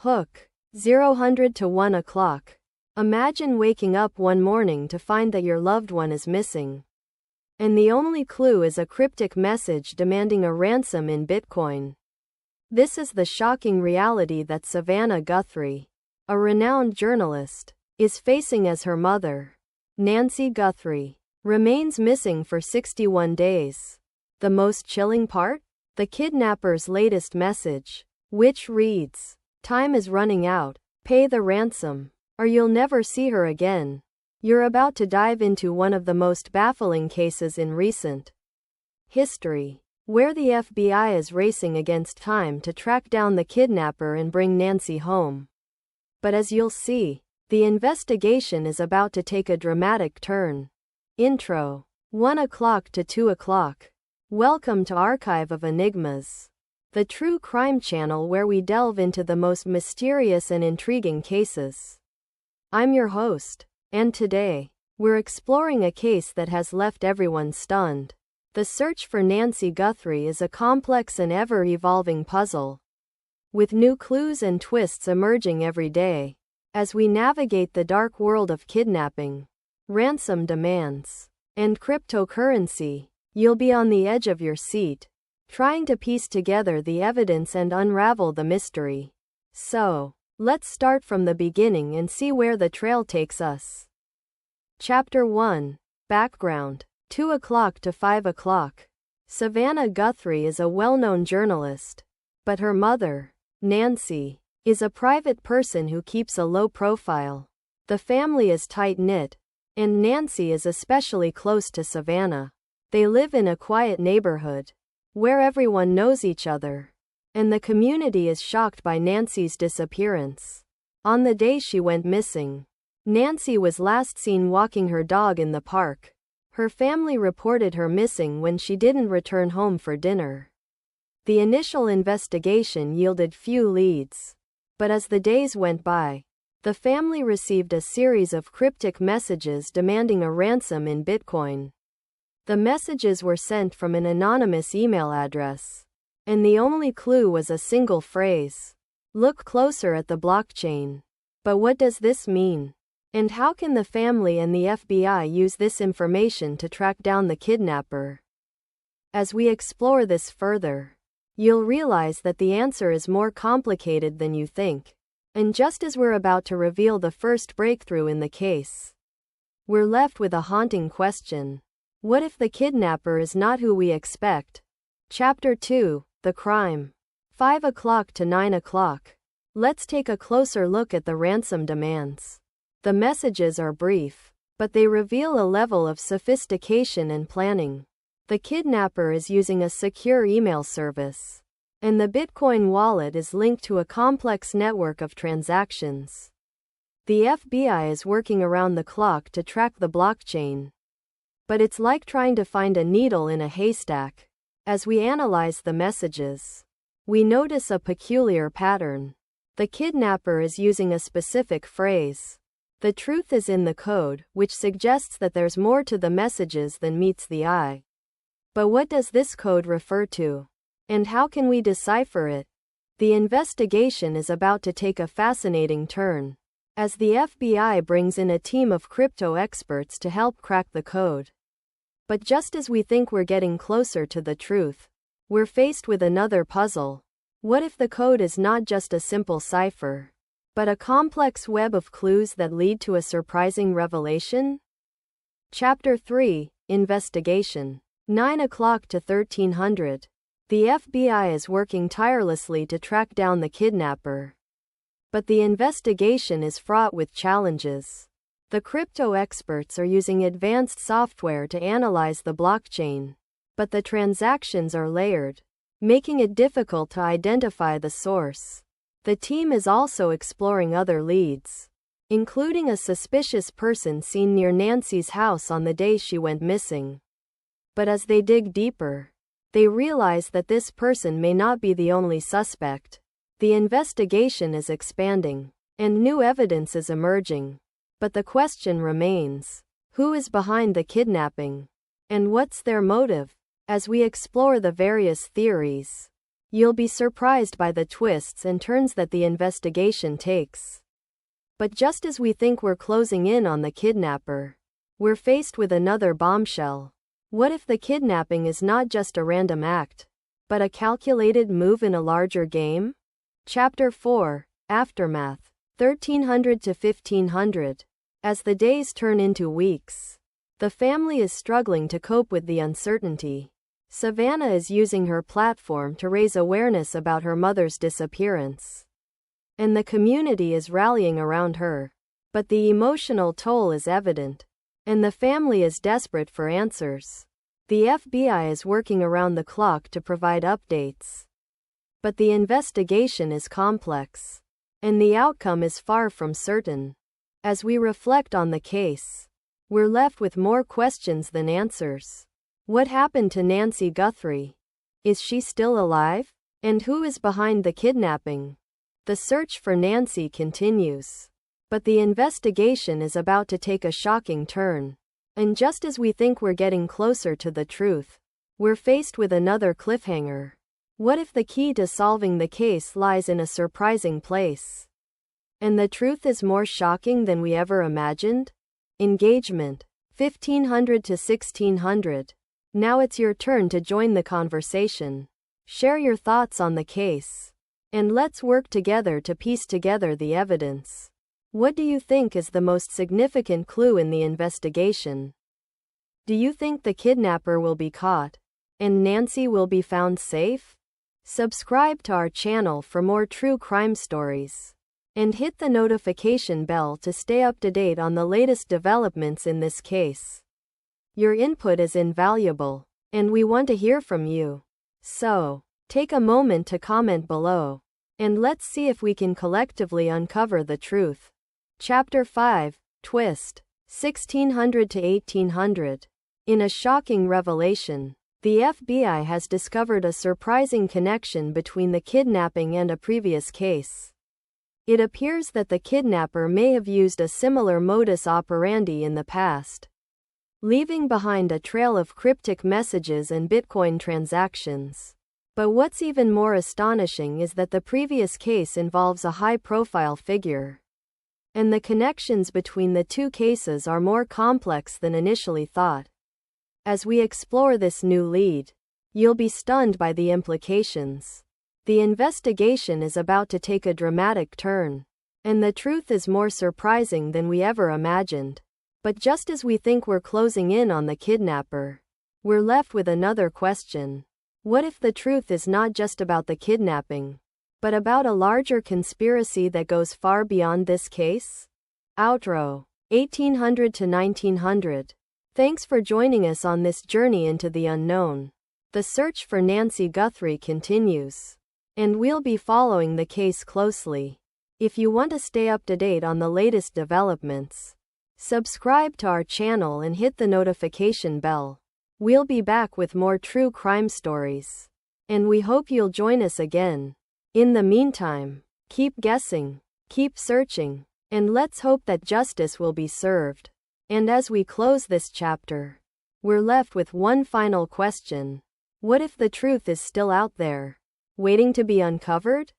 Hook. 0 to 1 o'clock. Imagine waking up one morning to find that your loved one is missing. And the only clue is a cryptic message demanding a ransom in Bitcoin. This is the shocking reality that Savannah Guthrie, a renowned journalist, is facing as her mother, Nancy Guthrie, remains missing for 61 days. The most chilling part? The kidnapper's latest message, which reads, "Time is running out, pay the ransom, or you'll never see her again." You're about to dive into one of the most baffling cases in recent history, where the FBI is racing against time to track down the kidnapper and bring Nancy home. But as you'll see, the investigation is about to take a dramatic turn. Intro. 1 o'clock to 2 o'clock. Welcome to Archive of Enigmas, the true crime channel where we delve into the most mysterious and intriguing cases. I'm your host, and today, we're exploring a case that has left everyone stunned. The search for Nancy Guthrie is a complex and ever-evolving puzzle, with new clues and twists emerging every day. As we navigate the dark world of kidnapping, ransom demands, and cryptocurrency, you'll be on the edge of your seat, trying to piece together the evidence and unravel the mystery. So, let's start from the beginning and see where the trail takes us. Chapter 1. Background. 2 o'clock to 5 o'clock. Savannah Guthrie is a well-known journalist, but her mother, Nancy, is a private person who keeps a low profile. The family is tight-knit, and Nancy is especially close to Savannah. They live in a quiet neighborhood, where everyone knows each other, and the community is shocked by Nancy's disappearance. On the day she went missing, Nancy was last seen walking her dog in the park. Her family reported her missing when she didn't return home for dinner. The initial investigation yielded few leads, but as the days went by, the family received a series of cryptic messages demanding a ransom in Bitcoin. The messages were sent from an anonymous email address, and the only clue was a single phrase: "Look closer at the blockchain." But what does this mean? And how can the family and the FBI use this information to track down the kidnapper? As we explore this further, you'll realize that the answer is more complicated than you think. And just as we're about to reveal the first breakthrough in the case, we're left with a haunting question. What if the kidnapper is not who we expect? Chapter 2. The crime. 5 o'clock to 9 o'clock. Let's take a closer look at the ransom demands. The messages are brief, but they reveal a level of sophistication and planning. The kidnapper is using a secure email service, and the Bitcoin wallet is linked to a complex network of transactions. The FBI is working around the clock to track the blockchain, but it's like trying to find a needle in a haystack. As we analyze the messages, we notice a peculiar pattern. The kidnapper is using a specific phrase. The truth is in the code, which suggests that there's more to the messages than meets the eye. But what does this code refer to? And how can we decipher it? The investigation is about to take a fascinating turn, as the FBI brings in a team of crypto experts to help crack the code. But just as we think we're getting closer to the truth, we're faced with another puzzle. What if the code is not just a simple cipher, but a complex web of clues that lead to a surprising revelation? Chapter 3. Investigation. 9 o'clock to 1300. The FBI is working tirelessly to track down the kidnapper, but the investigation is fraught with challenges. The crypto experts are using advanced software to analyze the blockchain, but the transactions are layered, making it difficult to identify the source. The team is also exploring other leads, including a suspicious person seen near Nancy's house on the day she went missing. But as they dig deeper, they realize that this person may not be the only suspect. The investigation is expanding, and new evidence is emerging. But the question remains: who is behind the kidnapping? And what's their motive? As we explore the various theories, You'll be surprised by the twists and turns that the investigation takes. But just as we think we're closing in on the kidnapper, we're faced with another bombshell. What if the kidnapping is not just a random act, but a calculated move in a larger game? Chapter 4, Aftermath, 1300 to 1500. As the days turn into weeks, the family is struggling to cope with the uncertainty. Savannah is using her platform to raise awareness about her mother's disappearance, and the community is rallying around her. But the emotional toll is evident, and the family is desperate for answers. The FBI is working around the clock to provide updates, but the investigation is complex, and the outcome is far from certain. As we reflect on the case, we're left with more questions than answers. What happened to Nancy Guthrie? Is she still alive? And who is behind the kidnapping? The search for Nancy continues, but the investigation is about to take a shocking turn. And just as we think we're getting closer to the truth, we're faced with another cliffhanger. What if the key to solving the case lies in a surprising place, and the truth is more shocking than we ever imagined? Engagement, 1500 to 1600. Now it's your turn to join the conversation. Share your thoughts on the case, and let's work together to piece together the evidence. What do you think is the most significant clue in the investigation? Do you think the kidnapper will be caught, and Nancy will be found safe? Subscribe to our channel for more true crime stories, and hit the notification bell to stay up to date on the latest developments in this case. Your input is invaluable, and we want to hear from you. So, take a moment to comment below, and let's see if we can collectively uncover the truth. Chapter 5, Twist, 1600 to 1800. In a shocking revelation, the FBI has discovered a surprising connection between the kidnapping and a previous case. It appears that the kidnapper may have used a similar modus operandi in the past, leaving behind a trail of cryptic messages and Bitcoin transactions. But what's even more astonishing is that the previous case involves a high-profile figure, and the connections between the two cases are more complex than initially thought. As we explore this new lead, you'll be stunned by the implications. The investigation is about to take a dramatic turn, and the truth is more surprising than we ever imagined. But just as we think we're closing in on the kidnapper, we're left with another question. What if the truth is not just about the kidnapping, but about a larger conspiracy that goes far beyond this case? Outro, 1800 to 1900. Thanks for joining us on this journey into the unknown. The search for Nancy Guthrie continues, and we'll be following the case closely. If you want to stay up to date on the latest developments, subscribe to our channel and hit the notification bell. We'll be back with more true crime stories, and we hope you'll join us again. In the meantime, keep guessing, keep searching, and let's hope that justice will be served. And as we close this chapter, we're left with one final question. What if the truth is still out there, waiting to be uncovered?